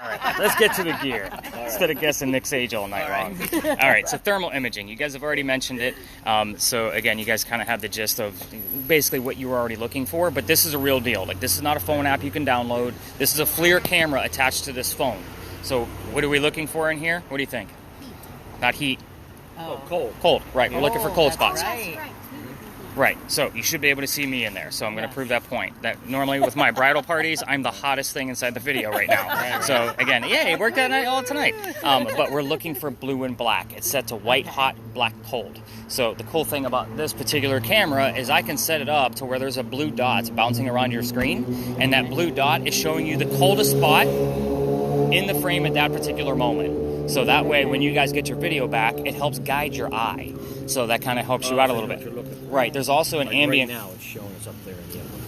All right, let's get to the gear instead of guessing Nick's age all night long. All right, so thermal imaging. You guys have already mentioned it. So again, you guys kind of have the gist of basically what you were already looking for, but this is a real deal. Like, this is not a phone app you can download. This is a FLIR camera attached to this phone. So what are we looking for in here? What do you think? Heat. Not heat. Oh, cold. Cold, right. We're looking for cold spots. Right. Right, so you should be able to see me in there, so I'm going to prove that point. That normally with my bridal parties, I'm the hottest thing inside the video right now. So again, it worked out all tonight. But we're looking for blue and black. It's set to white, hot, black, cold. So the cool thing about this particular camera is I can set it up to where there's a blue dot bouncing around your screen, and that blue dot is showing you the coldest spot in the frame at that particular moment. So that way, when you guys get your video back, it helps guide your eye. So that kind of helps you out a little bit. Right, there's also an ambient... Right now it's showing us up there.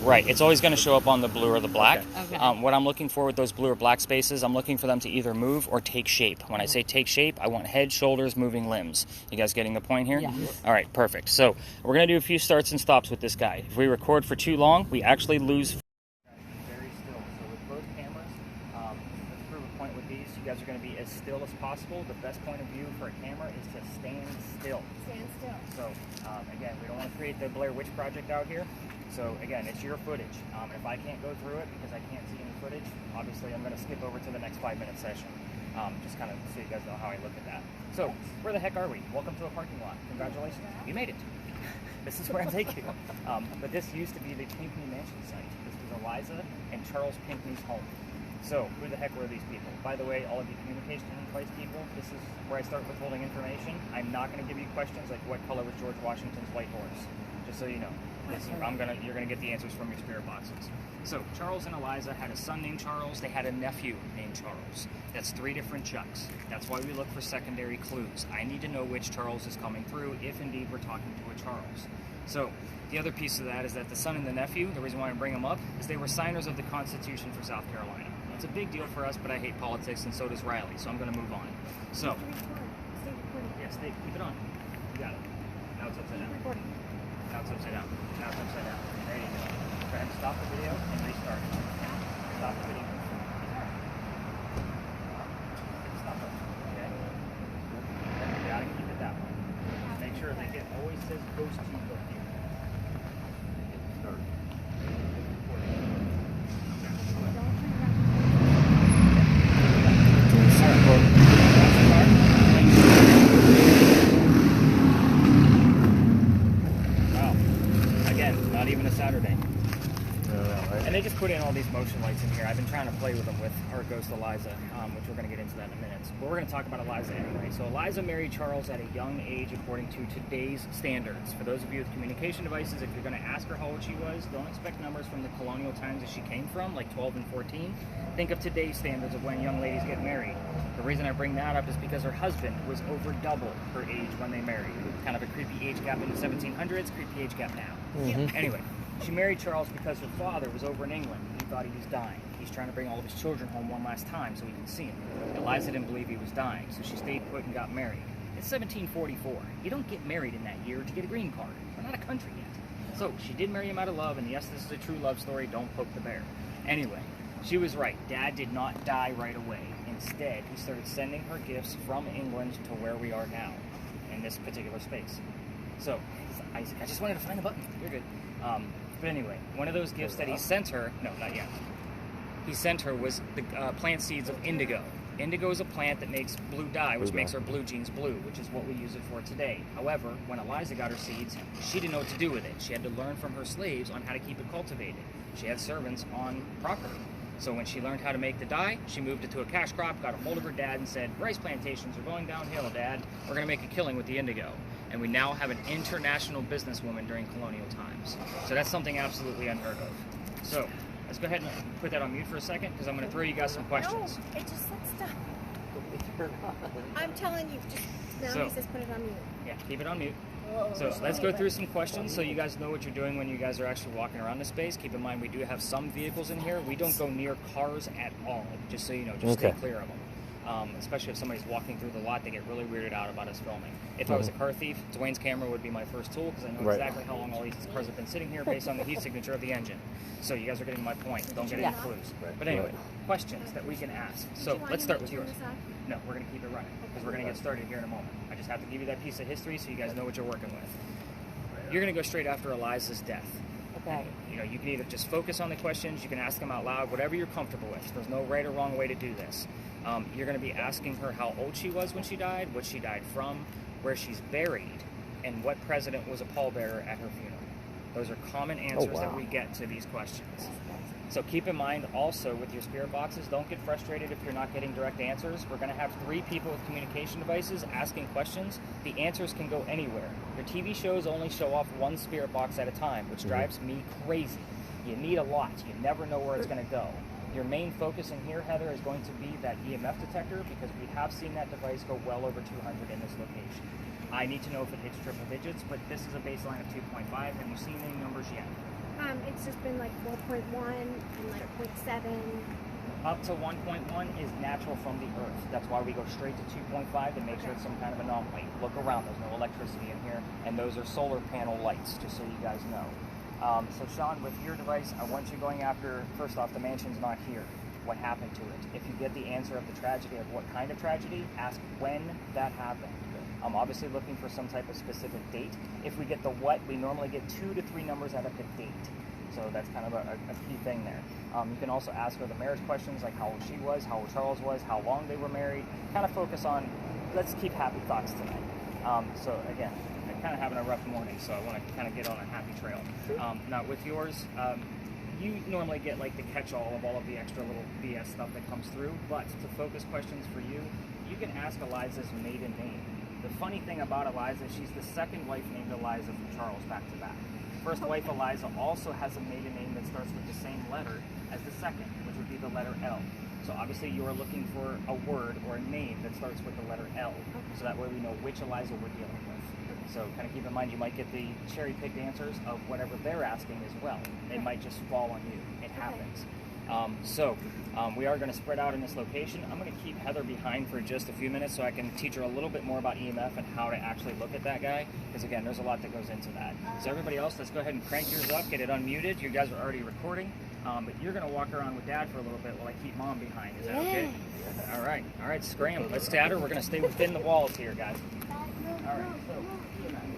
Right, it's always going to show up on the blue or the black. Okay. What I'm looking for with those blue or black spaces, I'm looking for them to either move or take shape. When I say take shape, I want head, shoulders, moving limbs. You guys getting the point here? Yeah. All right, perfect. So we're going to do a few starts and stops with this guy. If we record for too long, we actually lose... Very still. So with both cameras, let's prove a point with these. You guys are going to be as still as possible. The best point of view for a camera is to stand still. Stand still. So, again, we don't want to create the Blair Witch Project out here. So, again, it's your footage. If I can't go through it because I can't see any footage, obviously I'm going to skip over to the next 5-minute session. Just kind of so you guys know how I look at that. So, where the heck are we? Welcome to a parking lot. Congratulations. You made it. This is where I'm taking you. But this used to be the Pinckney Mansion site. This was Eliza and Charles Pinckney's home. So, who the heck were these people? By the way, all of you communication place people, this is where I start withholding information. I'm not going to give you questions like what color was George Washington's white horse, just so you know. You're going to get the answers from your spirit boxes. So, Charles and Eliza had a son named Charles. They had a nephew named Charles. That's 3 different Chucks. That's why we look for secondary clues. I need to know which Charles is coming through if indeed we're talking to a Charles. So, the other piece of that is that the son and the nephew, the reason why I bring them up, is they were signers of the Constitution for South Carolina. It's a big deal for us, but I hate politics, and so does Riley, so I'm going to move on. So, yes, keep it on. You got it. Now it's upside down. Now it's upside down. Now it's upside down. There you go. Go ahead and stop the video and restart it. Stop the video. Stop it. Okay. You got to keep it that way. Make sure that it always says post to book here. Start. Not even a Saturday. And they just put in all these motion lights in here. I've been trying to play with them with our ghost Eliza, which we're going to get into that in a minute. But we're going to talk about Eliza anyway. So Eliza married Charles at a young age according to today's standards. For those of you with communication devices, if you're going to ask her how old she was, don't expect numbers from the colonial times that she came from, like 12 and 14. Think of today's standards of when young ladies get married. The reason I bring that up is because her husband was over double her age when they married. Kind of a creepy age gap in the 1700s, creepy age gap now. Mm-hmm. Anyway, she married Charles because her father was over in England. He thought he was dying. He's trying to bring all of his children home one last time so he can see him. Eliza didn't believe he was dying, so she stayed put and got married. It's 1744. You don't get married in that year to get a green card. We're not a country yet. So she did marry him out of love, and yes, this is a true love story. Don't poke the bear. Anyway, she was right. Dad did not die right away. Instead, he started sending her gifts from England to where we are now, in this particular space. So, Isaac, I just wanted to find the button. You're good. But anyway, one of those gifts that he sent her, no, not yet. He sent her was the plant seeds of indigo. Indigo is a plant that makes blue dye, which makes our blue jeans blue, which is what we use it for today. However, when Eliza got her seeds, she didn't know what to do with it. She had to learn from her slaves on how to keep it cultivated. She had servants on property. So when she learned how to make the dye, she moved it to a cash crop, got a hold of her dad and said, rice plantations are going downhill, Dad. We're going to make a killing with the indigo. And we now have an international businesswoman during colonial times. So that's something absolutely unheard of. So let's go ahead and put that on mute for a second, because I'm going to throw you guys some questions. No, it just said stuff. I'm telling you, just now he says put it on mute. Yeah, keep it on mute. So let's go through some questions so you guys know what you're doing when you guys are actually walking around this space. Keep in mind we do have some vehicles in here. We don't go near cars at all, just so you know, just stay clear of them. especially if somebody's walking through the lot, they get really weirded out about us filming. If I was a car thief, Dwayne's camera would be my first tool because I know exactly how long all these cars have been sitting here based on the heat signature of the engine. So you guys are getting my point. Don't get any clues. But anyway, questions that we can ask. So let's start with yours. No, we're going to keep it running because we're going to get started here in a moment. I just have to give you that piece of history so you guys know what you're working with. You're going to go straight after Eliza's death. Okay. You know, you can either just focus on the questions, you can ask them out loud, whatever you're comfortable with. There's no right or wrong way to do this. You're going to be asking her how old she was when she died, what she died from, where she's buried, and what president was a pallbearer at her funeral. Those are common answers that we get to these questions. So keep in mind also with your spirit boxes, don't get frustrated if you're not getting direct answers. We're going to have 3 people with communication devices asking questions. The answers can go anywhere. Your TV shows only show off 1 spirit box at a time, which drives me crazy. You need a lot. You never know where it's going to go. Your main focus in here, Heather, is going to be that EMF detector because we have seen that device go well over 200 in this location. I need to know if it hits triple digits, but this is a baseline of 2.5. Have you seen any numbers yet? It's just been like 4.1 and like 0.7. Up to 1.1 is natural from the Earth. That's why we go straight to 2.5 to make sure it's some kind of anomaly. Look around, there's no electricity in here, and those are solar panel lights, just so you guys know. So Sean, with your device, I want you going after, first off, the mansion's not here. What happened to it? If you get the answer of the tragedy, of what kind of tragedy, ask when that happened. I'm obviously looking for some type of specific date. If we get the what, we normally get 2 to 3 numbers out of the date. So that's kind of a key thing there. You can also ask her the marriage questions, like how old she was, how old Charles was, how long they were married. Kind of focus on, let's keep happy thoughts tonight. So again, I'm kind of having a rough morning, so I want to kind of get on a happy trail. Now with yours, you normally get like the catch-all of all of the extra little BS stuff that comes through, but to focus questions for you, you can ask Eliza's maiden name. The funny thing about Eliza, she's the second wife named Eliza from Charles back to back. First wife Eliza also has a maiden name that starts with the same letter as the second, which would be the letter L. So obviously you are looking for a word or a name that starts with the letter L, so that way we know which Eliza we're dealing with. So kind of keep in mind you might get the cherry-picked answers of whatever they're asking as well. It might just fall on you. It happens. We are going to spread out in this location. I'm going to keep Heather behind for just a few minutes so I can teach her a little bit more about EMF and how to actually look at that guy, because again, there's a lot that goes into that. So everybody else, let's go ahead and crank yours up, get it unmuted. You guys are already recording, but you're going to walk around with Dad for a little bit while I keep Mom behind. Is that okay? All right, scram. Let's scatter. We're going to stay within the walls here, guys. All right, so EMF.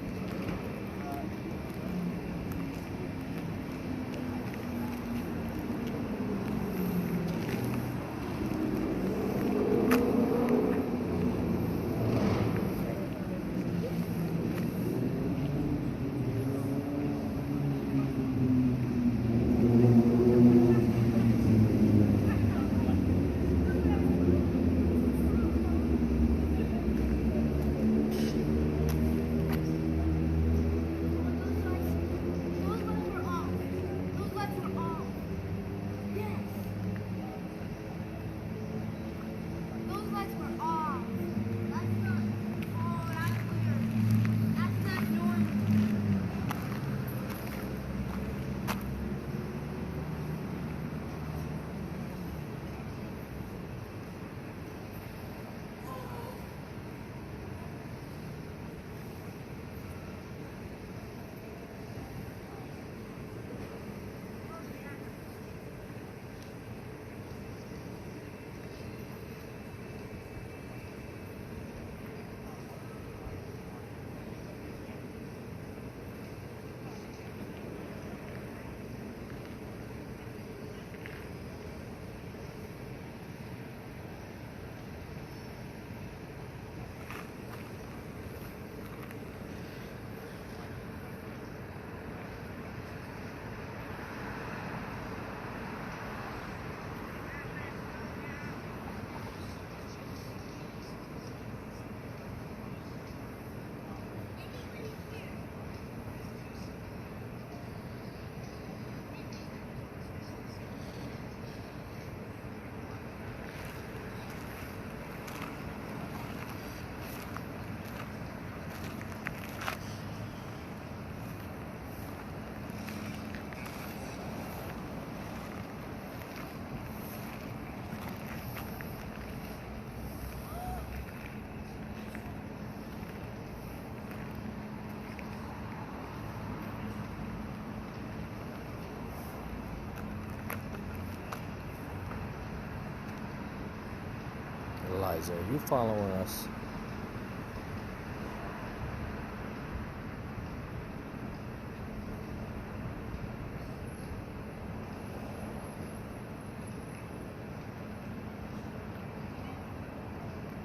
Eliza, are you following us?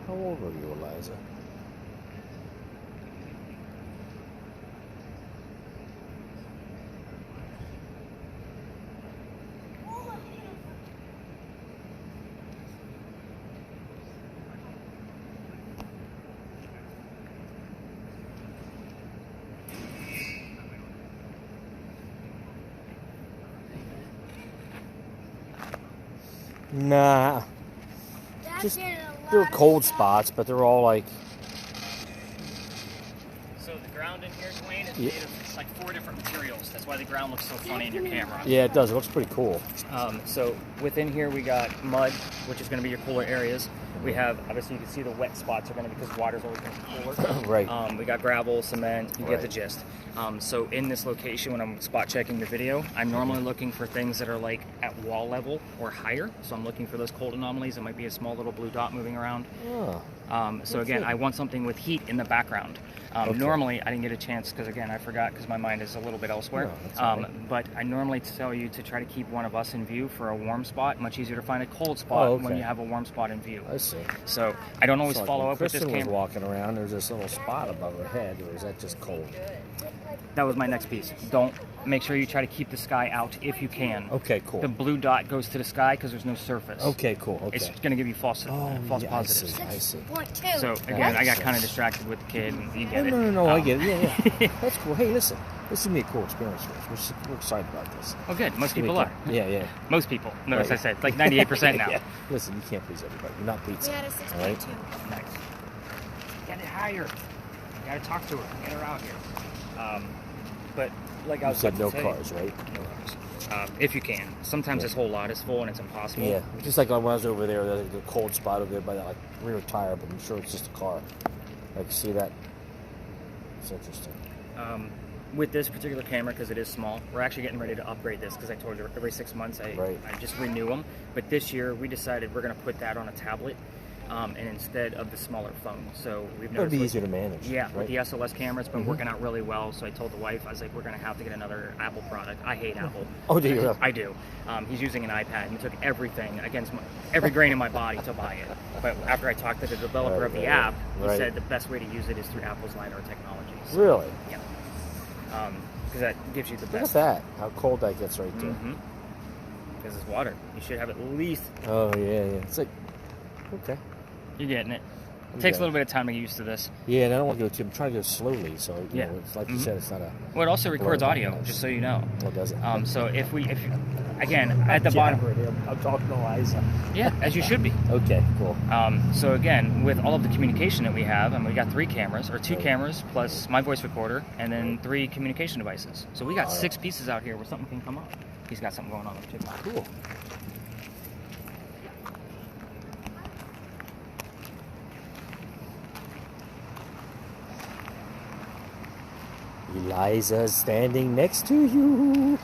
How old are you, Eliza? Nah. Just there are cold spots, but they're all like. So the ground in here, Dwayne, is made of like 4 different materials. That's why the ground looks so funny in your camera. Yeah, it does. It looks pretty cool. So within here we got mud, which is going to be your cooler areas. We have, obviously you can see the wet spots are going to be because water's always going to be cooler. Right. We got gravel, cement, you get the gist. So in this location, when I'm spot checking the video, I'm normally looking for things that are like at wall level or higher. So I'm looking for those cold anomalies. It might be a small little blue dot moving around. Oh. So again, I want something with heat in the background. Normally, I didn't get a chance because, again, I forgot because my mind is a little bit elsewhere. But I normally tell you to try to keep one of us in view for a warm spot. Much easier to find a cold spot when you have a warm spot in view. I see. So I don't always follow up with this camera. camera. Was walking around, there's this little spot above her head, or is that just cold? That was my next piece. Don't make sure you try to keep the sky out if you can. Okay, cool. The blue dot goes to the sky because there's no surface. Okay, cool. Okay. It's going to give you false positives. I see. So again, I got kind of distracted with the kid. And you get it. No, I get it. Yeah. That's cool. Hey, listen, this is gonna be a cool experience for us. We're excited about this. Oh, good. Most people are. Yeah. Most people. Notice I said it's like 98% now. Yeah. Listen, you can't please everybody. You're not pizza. We had a 6.2. Nice. Get it higher. You gotta talk to her. Get her out here. But like I was said, no saying, cars, right? No cars. If you can. Sometimes this whole lot is full and it's impossible. Yeah. Just like when I was over there, the cold spot over there by that like rear tire, but I'm sure it's just a car. I can see that. It's interesting. With this particular camera, because it is small, we're actually getting ready to upgrade this because I told you every 6 months I just renew them. But this year we decided we're going to put that on a tablet and instead of the smaller phone. So we've It'll be easier to manage. Yeah, with the SLS camera, it's been working out really well. So I told the wife, I was like, we're going to have to get another Apple product. I hate Apple. Oh, do you? I do. He's using an iPad, and it took everything against every grain in my body to buy it. But after I talked to the developer of the app, he said the best way to use it is through Apple's LiDAR technology. So, really? Yeah. Because that gives you the best. Look at that, how cold that gets right there. Because it's water. You should have at least... Oh, yeah. It's like, okay. You're getting it. It takes a little bit of time to get used to this. Yeah, and I don't want to go too... I'm trying to go slowly, so, you know, it's like you said, it's not a... Well, it also records audio, just so you know. Well, does it? So if again, at the bottom... I'm talking to Eliza. Yeah, as you should be. Okay, cool. So again, with all of the communication that we have, and we got 3 cameras, or 2 cameras, plus my voice recorder, and then 3 communication devices. So we got 6 pieces out here where something can come up. He's got something going on with TikTok. Cool. Eliza's standing next to you.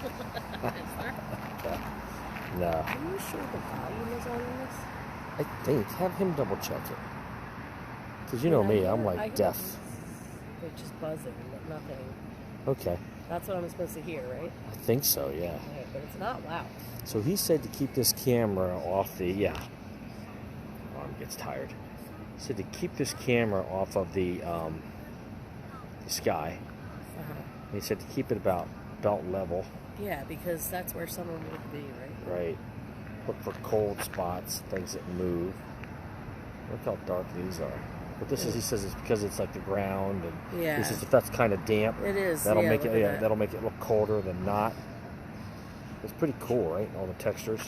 No. Are you sure the volume is on this? I think. Have him double check it. Because you know me, I'm like deaf. They're just buzzing, but nothing. Okay. That's what I'm supposed to hear, right? I think so, yeah. Right, but it's not loud. So he said to keep this camera off the, arm gets tired. He said to keep this camera off of the sky. He said to keep it about belt level. Yeah, because that's where someone would be, right? Right. Look for cold spots, things that move. Look how dark these are. But this is, he says, it's because it's like the ground, and he says if that's kind of damp, it is. That'll make it. That'll make it look colder than not. It's pretty cool, right? All the textures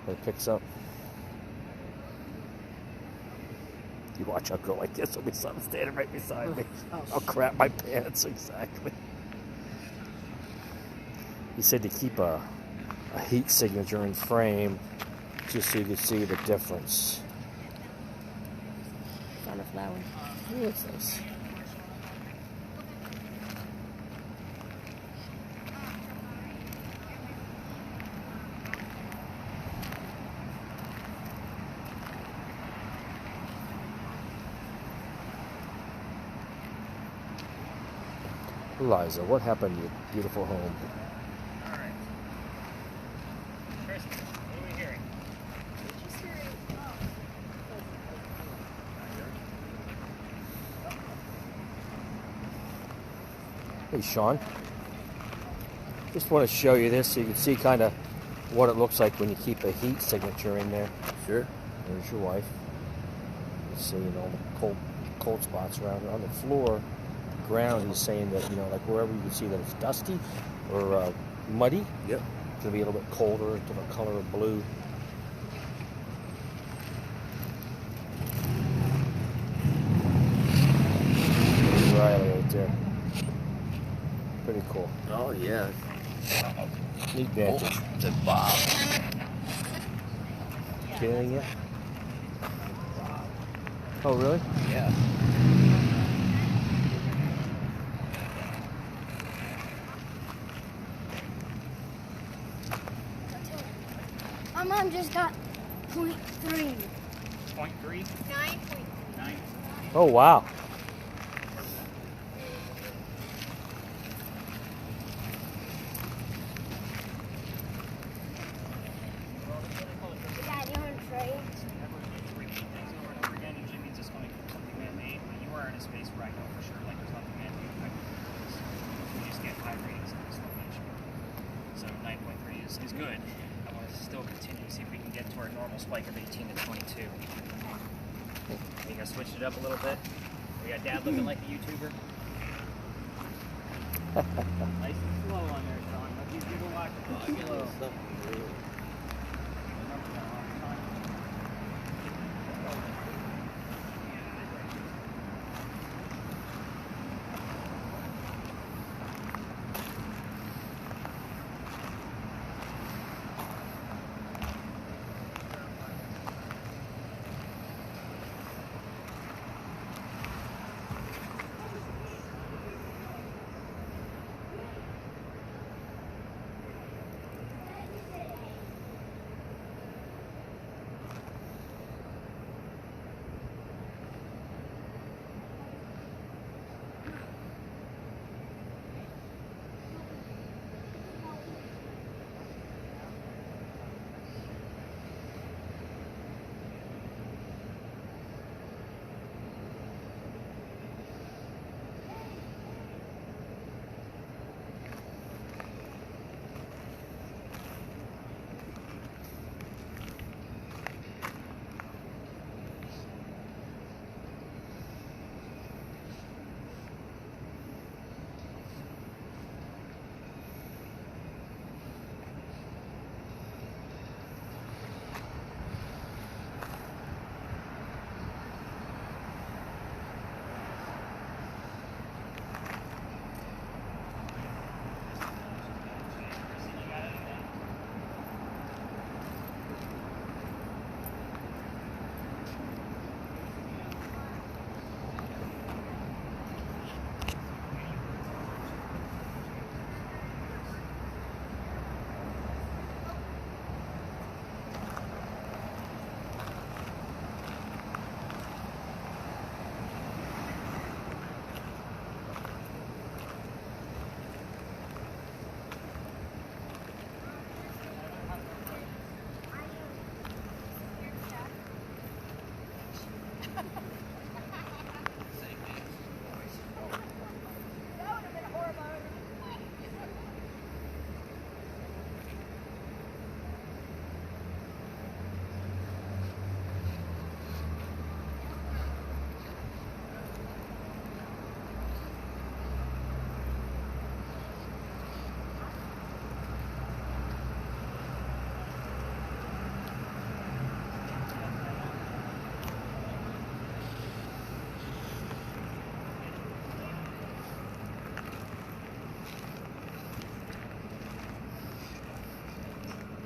that it picks up. You watch, I'll go like this. There'll be something standing right beside me. I'll crap my pants, exactly. He said to keep a heat signature in frame just so you can see the difference. On a flower. Oh, that's nice. Eliza, what happened to your beautiful home? All right. Kristen, what are we hearing? Hey, Sean. Just want to show you this so you can see kind of what it looks like when you keep a heat signature in there. Sure. There's your wife. You see, all the cold spots around her. On the floor, ground, he's saying that, like wherever you can see that it's dusty or muddy, Yep. it's going to be a little bit colder, a different color of blue. There's Riley right there. Pretty cool. Oh, yeah. Neat vantage. Oh, it's a Bob. Getting it? Oh, really? Yeah. My mom just got 0.3. 0.3? 9.3. 9. Oh, wow. Dad, you want to trade? Repeat things over and over again usually means it's coming from something man-made, but you are in a space where I know for sure like there's nothing man-made affecting this. We just get high ratings in this location. So 9.3 is good. I want to still continue to see if we can get to our normal spike of 18 to 22. I think I switched it up a little bit. We got Dad looking like a YouTuber. Nice and slow on there, Sean. Don't be people watching. Slow.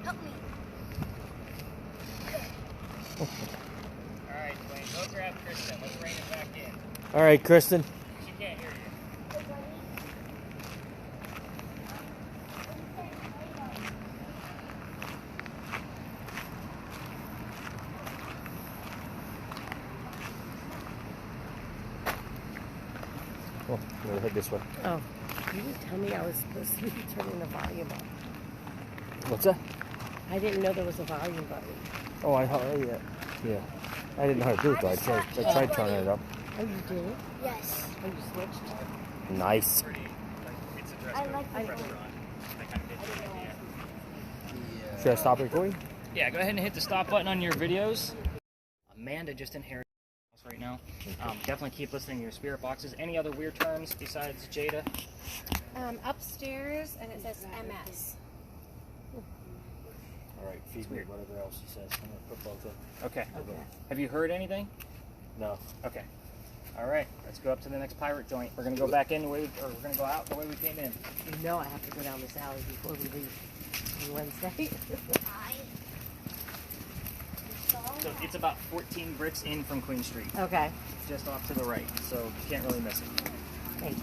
Help me. Alright, Dwayne, go grab Kristen. Let's rein it back in. All right, Kristen. She can't hear you. Well, we'll head this way. Oh, you didn't tell me I was supposed to be turning the volume up. What's that? I didn't know there was a volume button. Oh, yeah. I didn't know how to do it though. I tried turning it up. Oh, you did? Yes. Oh, you switched? Nice. I like the Should I stop recording? Yeah, go ahead and hit the stop button on your videos. Amanda just inherited the house right now. Definitely keep listening to your spirit boxes. Any other weird terms besides Jada? Upstairs, and it says MS. All right, feed me whatever else he says. I'm gonna put both in. Okay. Have you heard anything? No. Okay. All right, let's go up to the next pirate joint. We're gonna go back in the way, or we're gonna go out the way we came in. You know I have to go down this alley before we leave on Wednesday. So it's about 14 bricks in from Queen Street, Okay. just off to the right. So you can't really miss it. Thank you.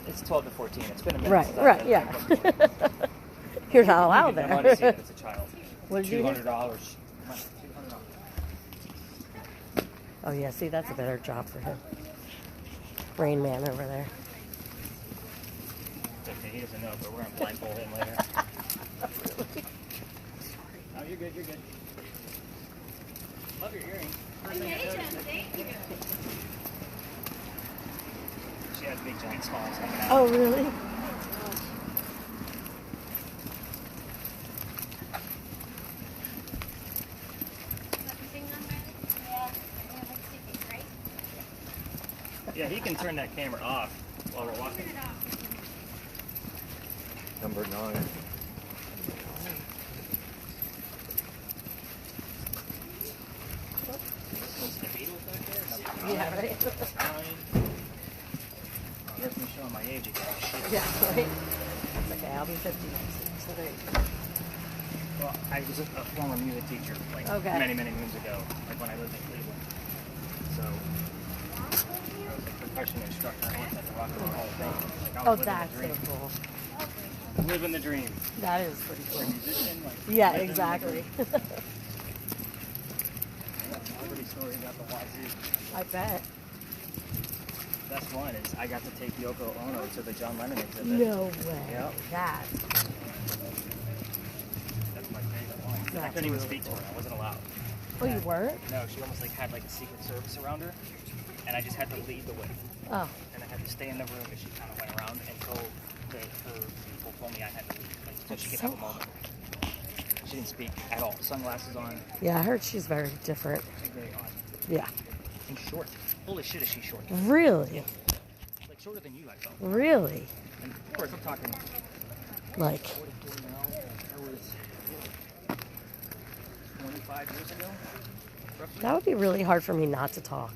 It's 12 to 14. It's been a minute. Right, since I've right, been yeah. before. You're not allowed You can money see there. it as a child. What did you do? $200. Oh, yeah, see, that's a better job for him. Rain Man over there. Okay, he doesn't know, but we're gonna blindfold him later. No, you're good. You're good. Love your earring. Thank you. She has big giant smalls coming out. Oh, really? Yeah, he can turn that camera off while we're walking. Number 9. The Beatles back there? Yeah, right? 9. Here's me showing my age again. Shit. Yeah, right? That's okay, I'll be 50 next week, so there you go. Well, I was a former music teacher, like Okay. many moons ago, like when I lived in Cleveland. So I was a percussion instructor and at the Rock and Roll Hall of Fame. Like, I was Oh, living that's the so dream. cool. Living the dream. That is pretty For a cool. musician, like, Yeah, living the exactly. dream. Celebrity story about the wazoo. I bet. Best one is I got to take Yoko Ono to the John Lennon exhibit. No way. Yep. That. That's my favorite one. I That's couldn't even really speak to her. I wasn't allowed. Oh, you weren't? No, she almost like had like a secret service around her, and I just had to lead the way. Oh. And I had to stay in the room as she kind of went around until her people told me I had to leave, like, so she could so have a moment. She didn't speak at all. Sunglasses on. Yeah, I heard she's very different. She's very odd. Yeah. And short. Holy shit, is she short? Really? Like shorter than you, I felt. Really? And of course, I'm talking Like, 44 now. I was 25 years ago. Roughly. that would be really hard for me not to talk.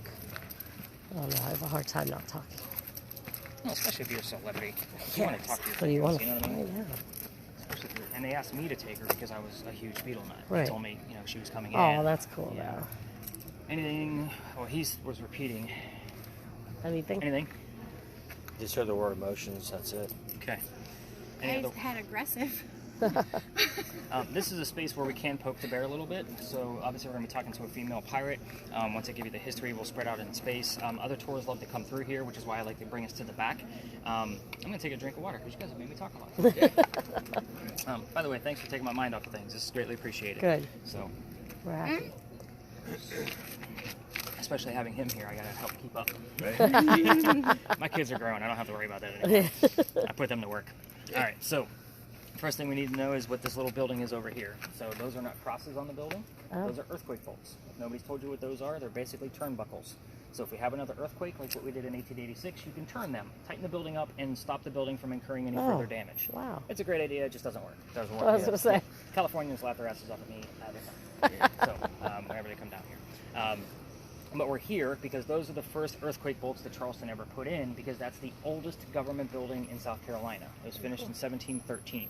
I don't know, I have a hard time not talking. Well, especially if you're a celebrity. You want to talk to your What do you want fans, to you know what I mean? find out? Especially if and they asked me to take her because I was a huge Beatle nut. Right. They told me, you know, she was coming in. Oh, that's cool. Yeah. Yeah. Anything? Well, he was repeating. Anything? Anything? Just heard the word emotions. That's it. Okay. Any I other? had aggressive. This is a space where we can poke the bear a little bit. So obviously we're going to be talking to a female pirate. Once I give you the history, we'll spread out in space. Other tours love to come through here, which is why I like to bring us to the back. I'm going to take a drink of water because you guys have made me talk a lot. By the way, thanks for taking my mind off of things. This is greatly appreciated. Good. So, We're happy. especially having him here, I got to help keep up. Right? My kids are grown. I don't have to worry about that anymore. I put them to work. All right, so first thing we need to know is what this little building is over here. So those are not crosses on the building. Oh. Those are earthquake bolts. If nobody's told you what those are, they're basically turnbuckles. So if we have another earthquake, like what we did in 1886, you can turn them, tighten the building up, and stop the building from incurring any further damage. Wow. It's a great idea. It just doesn't work. It doesn't work. I was going to say. Californians laugh their asses off at me all the time. So whenever they come down here. But we're here because those are the first earthquake bolts that Charleston ever put in, because that's the oldest government building in South Carolina. It was finished in 1713.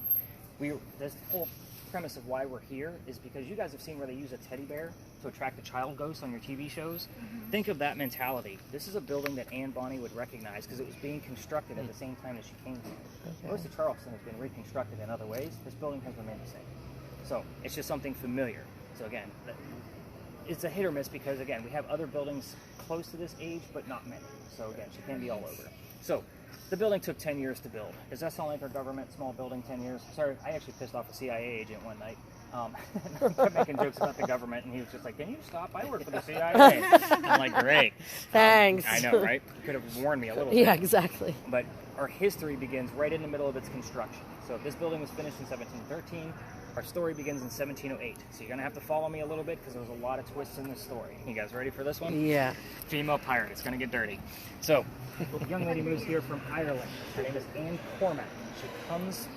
This whole premise of why we're here is because you guys have seen where they use a teddy bear to attract a child ghost on your TV shows. Mm-hmm. Think of that mentality. This is a building that Anne Bonny would recognize because it was being constructed at the same time as she came here. Okay. Most of Charleston has been reconstructed in other ways. This building has remained the same. So it's just something familiar. So again, it's a hit or miss because, again, we have other buildings close to this age, but not many. So again, she can be all over. So, the building took 10 years to build. Does that sound like our government, small building, 10 years? Sorry, I actually pissed off a CIA agent one night. I kept making jokes about the government, and he was just like, "Can you stop? I work for the CIA." I'm like, "Great." Thanks. I know, right? You could have warned me a little bit. Yeah, exactly. But our history begins right in the middle of its construction. So if this building was finished in 1713, our story begins in 1708. So you're going to have to follow me a little bit because there's a lot of twists in this story. You guys ready for this one? Yeah. Female pirate. It's going to get dirty. So the young lady moves here from Ireland. Her name is Anne Cormac. She comes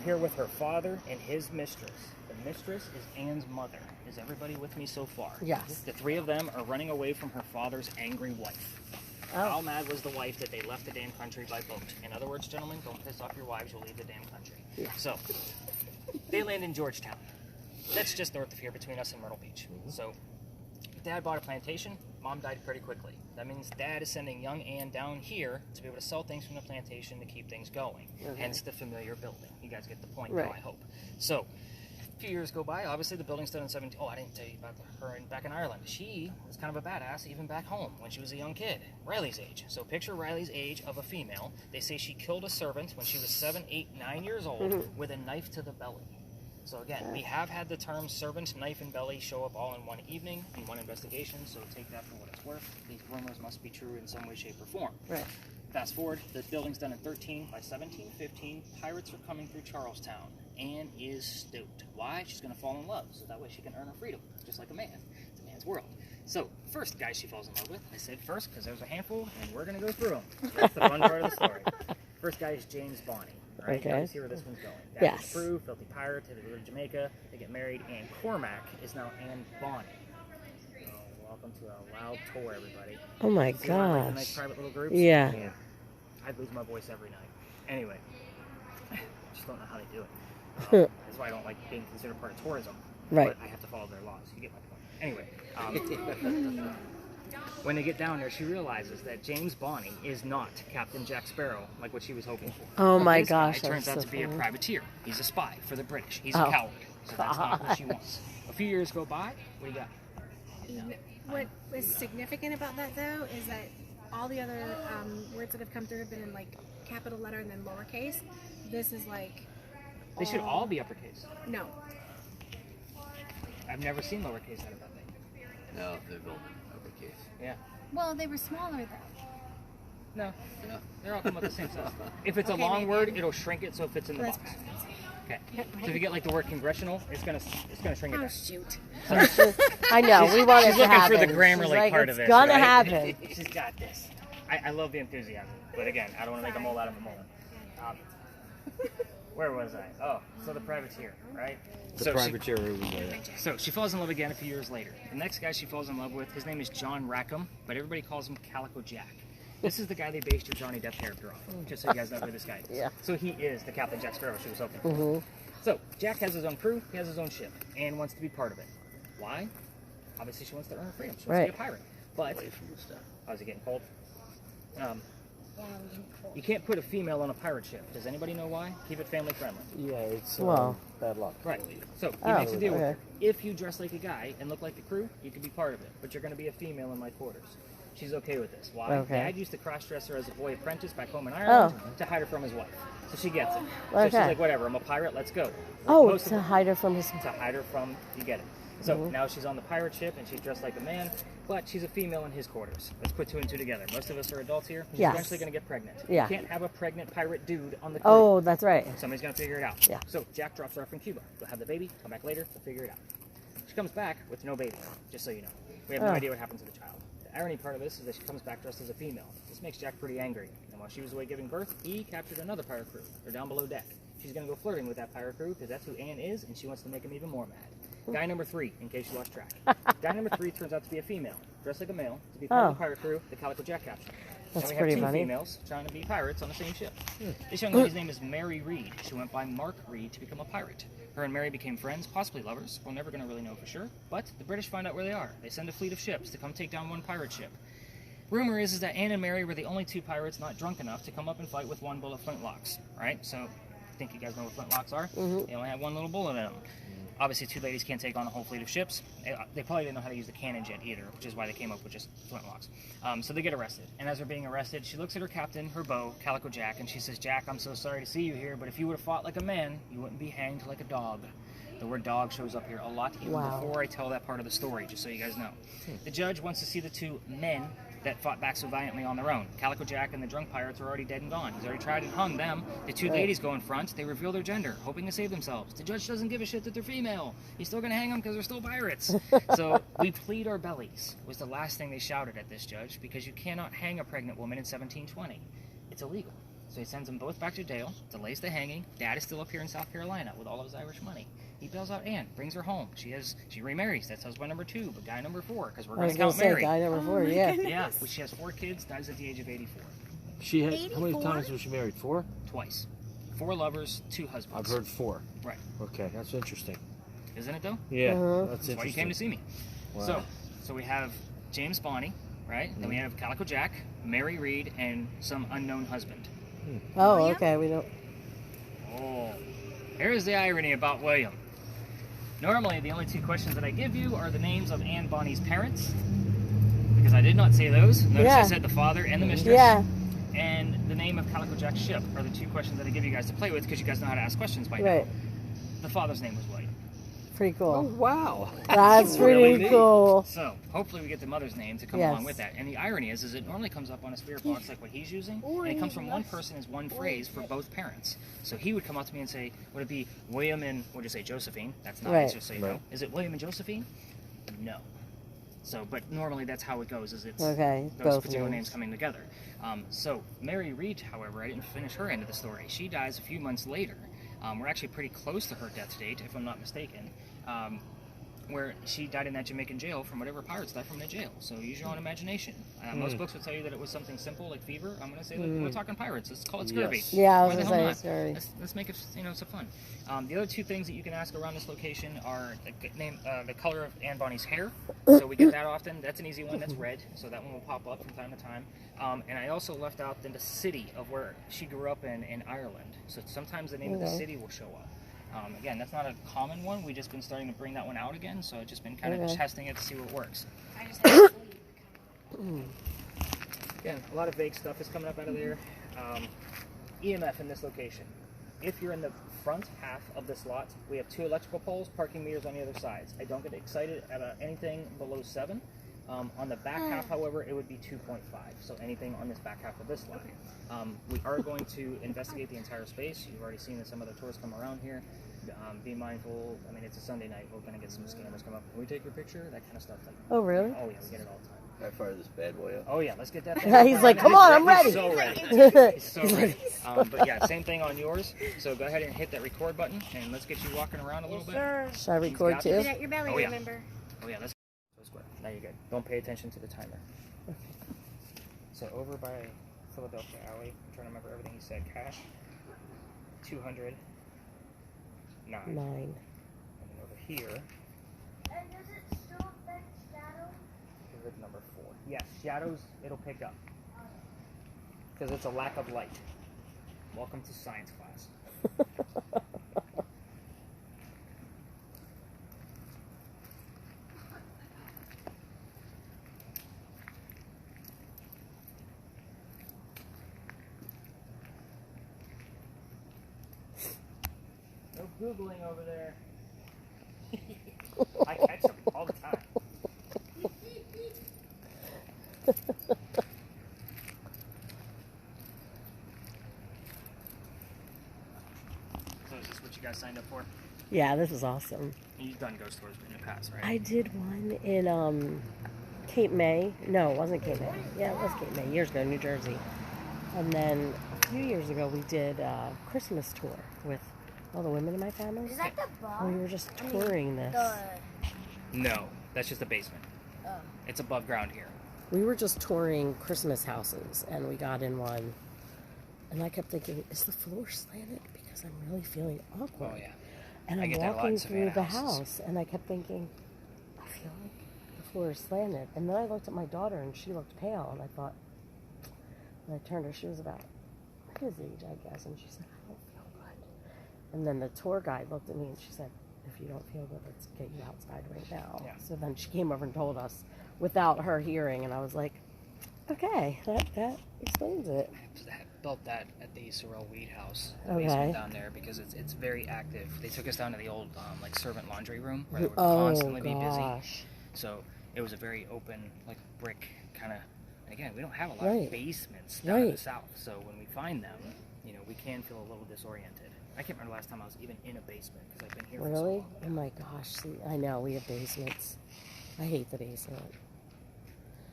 here with her father and his mistress. The mistress is Anne's mother. Is everybody with me so far? Yes. The three of them are running away from her father's angry wife. Oh. How mad was the wife that they left the damn country by boat? In other words, gentlemen, don't piss off your wives, you'll leave the damn country. Yeah. So, they land in Georgetown. That's just north of here between us and Myrtle Beach. So, Dad bought a plantation, Mom died pretty quickly. That means Dad is sending young Anne down here to be able to sell things from the plantation to keep things going. Hence the familiar building. You guys get the point now, I hope. So, a few years go by. Obviously, the building's done in 17... Oh, I didn't tell you about her back in Ireland. She was kind of a badass even back home when she was a young kid. Riley's age. So picture Riley's age of a female. They say she killed a servant when she was 7, 8, 9 years old with a knife to the belly. So again, we have had the term servant, knife, and belly show up all in one evening, in one investigation, so take that for what it's worth. These rumors must be true in some way, shape, or form. Right. Fast forward, the building's done in 13. By 1715, pirates are coming through Charlestown. Anne is stoked. Why? She's going to fall in love, so that way she can earn her freedom, just like a man. It's a man's world. So, first guy she falls in love with, I said first because there's a handful, and we're going to go through them. That's the fun part of the story. First guy is James Bonny. Right? Okay. You guys see where this one's going. Yes. Crew, filthy pirate, they go to Jamaica, they get married, and Cormac is now Anne Bonny. So, welcome to a loud tour, everybody. Oh my See how I like the gosh. nice private little groups? Yeah. I'd lose my voice every night. Anyway, I just don't know how they do it. That's why I don't like being considered part of tourism. Right. But I have to follow their laws. You get my point. Anyway, when they get down there, she realizes that James Bonny is not Captain Jack Sparrow, like what she was hoping for. Oh my This gosh, guy turns that's out so to be a funny. privateer. He's a spy for the British. He's a coward. So that's not what she wants. A few years go by. What do you got? What was significant about that, though, is that all the other words that have come through have been in like capital letter and then lowercase. This is like. They should all be uppercase. No. I've never seen lowercase out of that thing. No, they're both uppercase. Yeah. Well, they were smaller though. No. No. They're all come with the same size. If it's a Okay, long maybe. word, it'll shrink it so it fits in the That's box. Okay. So if you get like the word congressional, it's gonna shrink it Oh down. shoot! I know. We want it She's to looking happen. for the Grammarly She's like, part it's of this. gonna right? happen. She's got this. I love the enthusiasm, but again, I don't want to make a mole out of a mole. Where was I? Oh, so the privateer, right? The privateer over there. So she falls in love again a few years later. The next guy she falls in love with, his name is John Rackham, but everybody calls him Calico Jack. This is the guy they based your Johnny Depp character off of, just so you guys know who this guy is. Yeah. So he is the Captain Jack Sparrow she was hoping for. So Jack has his own crew, he has his own ship, and wants to be part of it. Why? Obviously she wants to earn her freedom. She wants to be a pirate. But, oh, is it getting cold? You can't put a female on a pirate ship. Does anybody know why? Keep it family friendly. Yeah, it's Well. bad luck. Right. So he Oh, makes a deal with okay. her. If you dress like a guy and look like the crew, you can be part of it. But you're going to be a female in my quarters. She's okay with this. Why? Okay. Dad used to cross-dress her as a boy apprentice back home in Ireland to hide her from his wife. So she gets it. So she's Okay. like, whatever, I'm a pirate, let's go. Oh, Most of to the- hide her from his. to hide her from, you get it. So now she's on the pirate ship and she's dressed like a man, but she's a female in his quarters. Let's put two and two together. Most of us are adults here. She's Yes. eventually going to get pregnant. Yeah. You can't have a pregnant pirate dude on the crew. Oh, that's right. Somebody's going to figure it out. Yeah. So Jack drops her off in Cuba. They'll have the baby, come back later, we'll figure it out. She comes back with no baby, just so you know. We have no idea what happened to the child. The irony part of this is that she comes back dressed as a female. This makes Jack pretty angry. And while she was away giving birth, he captured another pirate crew. They're down below deck. She's going to go flirting with that pirate crew because that's who Anne is, and she wants to make him even more mad. Guy number 3, in case you lost track. Guy number 3 turns out to be a female, dressed like a male, to be part of the pirate crew, the Calico Jack captured. That's and we pretty have two funny. females trying to be pirates on the same ship. This young lady's name is Mary Reed. She went by Mark Reed to become a pirate. Her and Mary became friends, possibly lovers. We're never going to really know for sure. But the British find out where they are. They send a fleet of ships to come take down one pirate ship. Rumor is that Anne and Mary were the only two pirates not drunk enough to come up and fight with one bullet flintlocks. Right? So, I think you guys know what flintlocks are. They only have one little bullet in them. Obviously, 2 ladies can't take on a whole fleet of ships. They probably didn't know how to use the cannons yet either, which is why they came up with just flintlocks. So they get arrested. And as they're being arrested, she looks at her captain, her beau, Calico Jack, and she says, "Jack, I'm so sorry to see you here, but if you would have fought like a man, you wouldn't be hanged like a dog." The word dog shows up here a lot, even before I tell that part of the story, just so you guys know. The judge wants to see the 2 men that fought back so valiantly on their own. Calico Jack and the drunk pirates are already dead and gone. He's already tried and hung them. The 2 ladies go in front. They reveal their gender, hoping to save themselves. The judge doesn't give a shit that they're female. He's still going to hang them because they're still pirates. So we plead our bellies was the last thing they shouted at this judge, because you cannot hang a pregnant woman in 1720. It's illegal. So he sends them both back to jail, delays the hanging. Dad is still up here in South Carolina with all of his Irish money. He bails out Anne, brings her home. She remarries. That's husband number 2, but guy number 4, because we're going to count Mary. Guy number 4, yeah. Yeah, she has 4 kids, dies at the age of 84. She had, how many times was she married? 4? Twice. 4 lovers, 2 husbands. I've heard 4. Right. Okay, that's interesting. Isn't it, though? Yeah, that's That's interesting. why you came to see me. Wow. So we have James Bonny, right? Then we have Calico Jack, Mary Read, and some unknown husband. Oh, okay. We don't. Oh, here's the irony about William. Normally, the only 2 questions that I give you are the names of Anne Bonny's parents, because I did not say those. Notice I said the father and the mistress. Yeah. And the name of Calico Jack's ship are the 2 questions that I give you guys to play with, because you guys know how to ask questions by Right. now. The father's name was William. Pretty cool. Oh, wow. That's really pretty neat. cool. So, hopefully we get the mother's name to come Yes. along with that. And the irony is it normally comes up on a spirit box like what he's using, and it comes from one person as one phrase for both parents. So he would come up to me and say, would it be William and, would you say Josephine? That's not, Right. just so you know. Is it William and Josephine? No. So, but normally that's how it goes, is it's Okay, those both particular names. names coming together. So Mary Read, however, I didn't finish her end of the story. She dies a few months later. We're actually pretty close to her death date, if I'm not mistaken. Where she died in that Jamaican jail from whatever pirates died from the jail. So use your own imagination. Most books would tell you that it was something simple like fever. I'm going to say that we're talking pirates. Let's call it scurvy. Yes. Yeah, I Why was the going to hell say not? scurvy. Let's make it, so fun. The other 2 things that you can ask around this location are the color of Anne Bonny's hair. So we get that often. That's an easy one. That's red. So that one will pop up from time to time. And I also left out the city of where she grew up in Ireland. So sometimes the name of the city will show up. Again, that's not a common one. We've just been starting to bring that one out again. So I've just been kind of testing it to see what works. I just have Again, a lot of vague stuff is coming up out of there. EMF in this location. If you're in the front half of this lot, we have 2 electrical poles, parking meters on the other sides. I don't get excited about anything below 7. On the back half, however, it would be 2.5. So anything on this back half of this lot. We are going to investigate the entire space. You've already seen that some other tours come around here. Be mindful. I mean, it's a Sunday night. We're going to get some scammers come up. Can we take your picture? That kind of stuff. Oh, really? Oh, yeah, we get it all the time. How far is this bad boy up? Oh, yeah, let's get that. He's like, come on, I'm ready. He's so ready. He's so ready. But yeah, same thing on yours. So go ahead and hit that record button, and let's get you walking around a little bit. Should I record got too? this. it at your belly, Oh, yeah. remember? Oh yeah, let's go square. Now you're good. Don't pay attention to the timer. So over by Philadelphia Alley, I'm trying to remember everything you said. Cash, 200, 9. 9. And then over here, And does it still affect shadow? is it number 4. Yes, shadows, it'll pick up. Because it's a lack of light. Welcome to science class. No Googling over there. I catch them all the time. So is this what you guys signed up for? Yeah, this is awesome. You've done ghost tours in the past, right? I did one in Cape May. No, it wasn't Cape May. Yeah, it was Cape May, years ago, New Jersey. And then a few years ago, we did a Christmas tour with all the women in my family. Is that the bar? And we were just touring this. No, that's just the basement. Oh. It's above ground here. We were just touring Christmas houses, and we got in one. And I kept thinking, is the floor slanted? Because I'm really feeling awkward. Oh yeah. And I I'm get that a lot in walking through Savannah the houses. house, and I kept thinking, I feel like the floor is slanted. And then I looked at my daughter, and she looked pale, and I thought, and I turned her, she was about his age, I guess, and she said, I don't feel good. And then the tour guide looked at me, and she said, if you don't feel good, let's get you outside right now. Yeah. So then she came over and told us without her hearing, and I was like, okay, that explains it. I built that at the Sorrel Weed House, the Okay. basement down there, because it's very active. They took us down to the old like servant laundry room where they would Oh, constantly be busy. gosh. So it was a very open, like brick kind of. And again, we don't have a lot Right. of basements down in the Right. south, so when we find them, we can feel a little disoriented. I can't remember the last time I was even in a basement because I've been here for so Really? long. Oh my gosh. See, I know, we have basements. I hate the basement.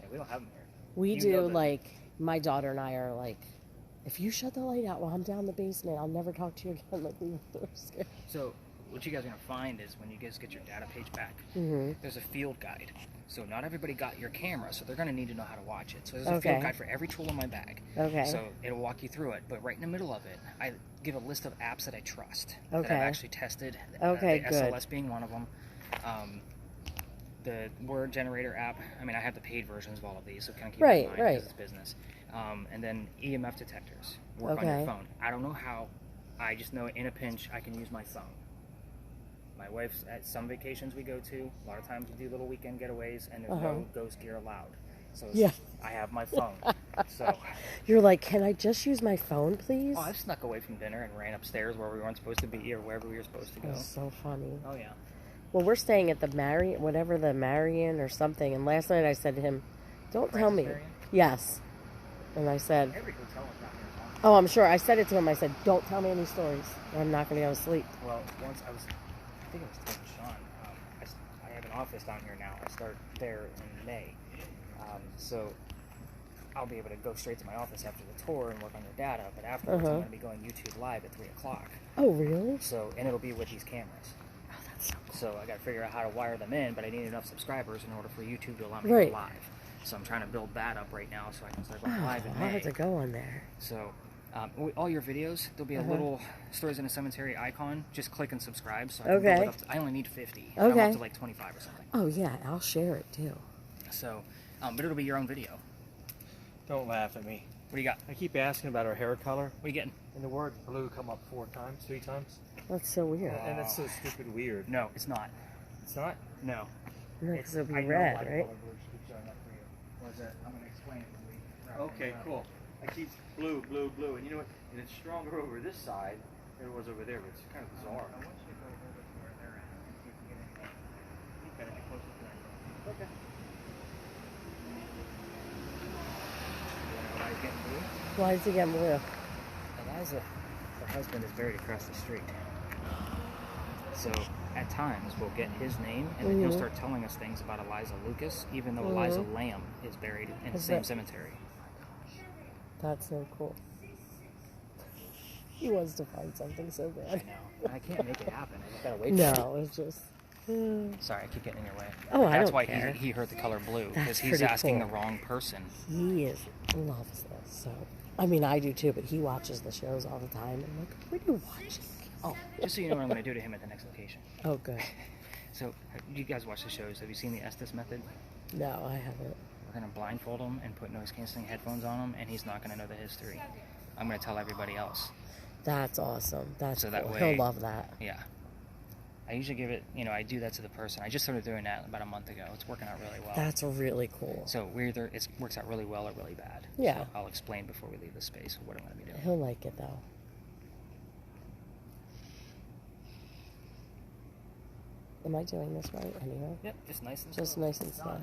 Yeah, we don't have them here. We You do, know that- like, my daughter and I are like, if you shut the light out while I'm down the basement, I'll never talk to you again. Like, we were scared. So what you guys are going to find is when you guys get your data page back, Mm-hmm. there's a field guide. So not everybody got your camera, so they're going to need to know how to watch it. So there's a Okay. field guide for every tool in my bag. Okay. So it'll walk you through it. But right in the middle of it, I give a list of apps that I trust, that Okay. I've actually tested. Okay, the good. SLS being one of them. The word generator app. I mean, I have the paid versions of all of these, so kind of keep it Right, in mind right. because it's business. And then EMF detectors work on your Okay. phone. I don't know how. I just know in a pinch I can use my phone. My wife's at some vacations we go to. A lot of times we do little weekend getaways, and there's no ghost gear allowed. So Yeah. I have my phone. So You're like, can I just use my phone, please? I've snuck away from dinner and ran upstairs where we weren't supposed to be or wherever we were supposed to go. That's so funny. Oh yeah. Well, we're staying at the whatever the Marion or something. And last night I said to him, don't tell Francis me. Marion? Yes. And I said, Every hotel is not here. oh, I'm sure. I said it to him. I said, don't tell me any stories. I'm not going to be able to sleep. Well, once I think I was telling Sean, I have an office down here now. I start there in May. So I'll be able to go straight to my office after the tour and work on your data. But afterwards, I'm going to be going YouTube Live at 3 o'clock. Oh, really? So, and it'll be with these cameras. Oh, that's so cool. So I got to figure out how to wire them in, but I need enough subscribers in order for YouTube to allow me to Right. go live. So I'm trying to build that up right now so I can start going Oh, live in I'll May. have to go on there. So all your videos, there'll be a little Stories in a Cemetery icon. Just click and subscribe. So I can build it up to, I only need 50. I'm Okay. up to like 25 or something. Oh, yeah. I'll share it, too. So, but it'll be your own video. Don't laugh at me. What do you got? I keep asking about her hair color, What are you getting? and the word blue come up 3 times. That's so weird. And that's so stupid weird. No, it's not. It's not? No. No, 'cause it'll be I know red, why the right? color blue should be showing up for you. Was it? I'm going to explain it when we wrap Okay, things up. cool. I keep blue, blue, blue, and you know what? And it's stronger over this side than it was over there, but it's kind of bizarre. I want you to go over to where they're at and see if you get anything. You better get closer to that. Okay. You know why he's getting blue? Why is he getting blue? Eliza, her husband is buried across the street. So at times we'll get his name and then he'll start telling us things about Eliza Lucas, even though Eliza Lamb is buried in the Is same that- cemetery. That's so cool. He wants to find something so I bad. know. I can't make it happen. I just gotta wait. No, it's just. Sorry, I keep getting in your way. Oh, I That's don't why care. he heard the color blue because That's he's pretty asking cool. the wrong person. He loves this. So, I mean, I do too, but he watches the shows all the time. I'm like, what are you watching? Oh, just so you know what I'm going to do to him at the next location. Oh, good. So, you guys watch the shows. Have you seen the Estes method? No, I haven't. We're going to blindfold him and put noise-canceling headphones on him, and he's not going to know the history. I'm going to tell everybody else. That's awesome. That's So cool. that way- He'll love that. Yeah. I usually give it, I do that to the person. I just started doing that about a month ago. It's working out really well. That's really cool. So it works out really well or really bad. Yeah. So I'll explain before we leave the space what I'm going to be doing. He'll like it though. Am I doing this right anyway? Yep, just nice and Just slow. nice and slow.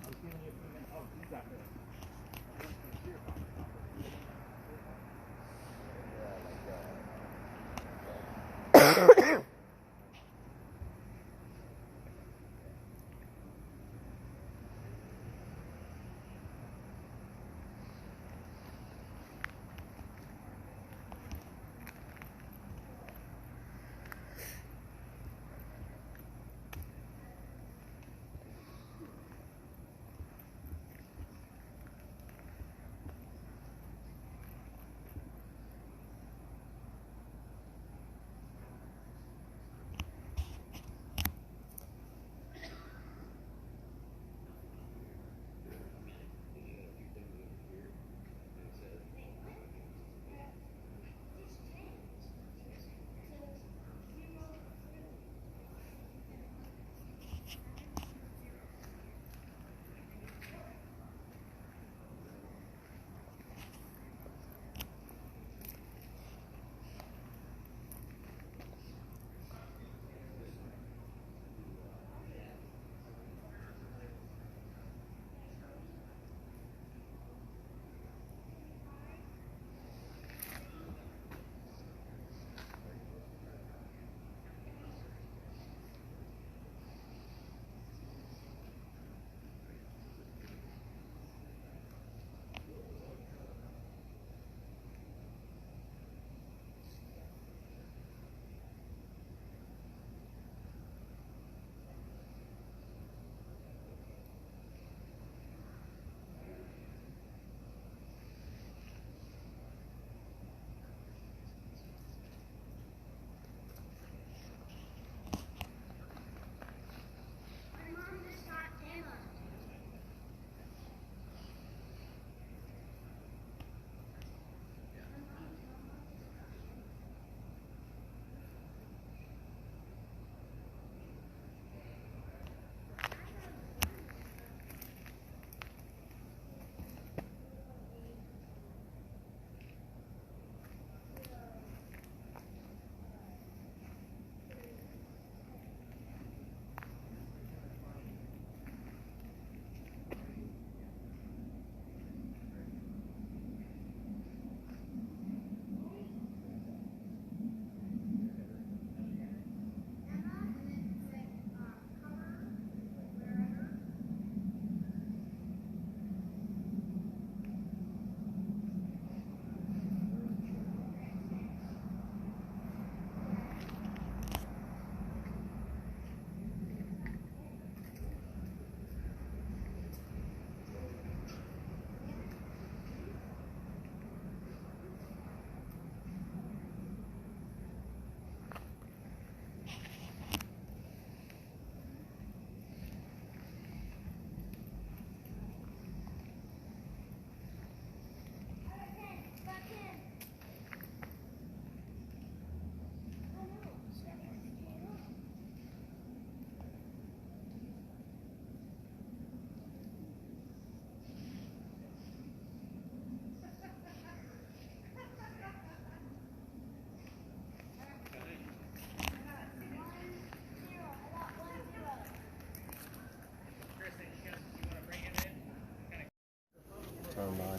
going by.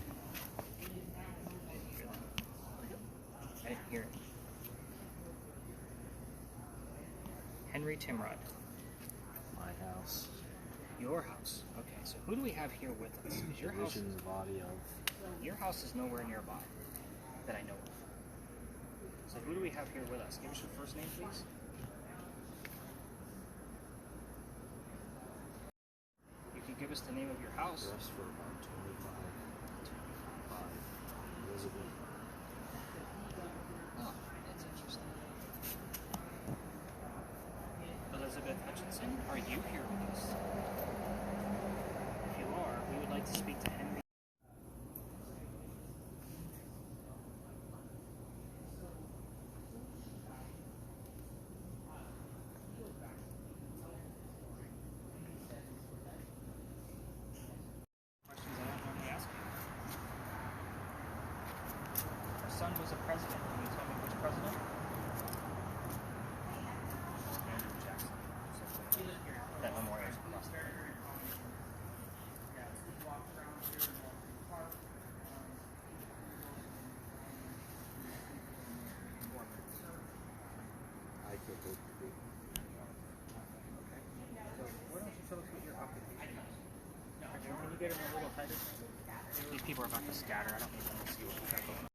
I didn't hear it. Henry Timrod. My house. Your house. Okay, so who do we have here with us? Is your house? Division's body of. Your house is nowhere nearby that I know of. So who do we have here with us? Give us your first name, please. You can give us the name of your house. Dressed for about 25. Elizabeth. Oh, that's interesting. Elizabeth Hutchinson, are you here with us? If you are, we would like to speak to Henry. Questions I don't normally ask you. Our son was a president. Can you tell me which president? Andrew Jackson. That memorial is across there. I could hope to be. So why don't you tell us what your occupation is? Can you get it a little tighter? These people are about to scatter. I don't need them to see what we got going on.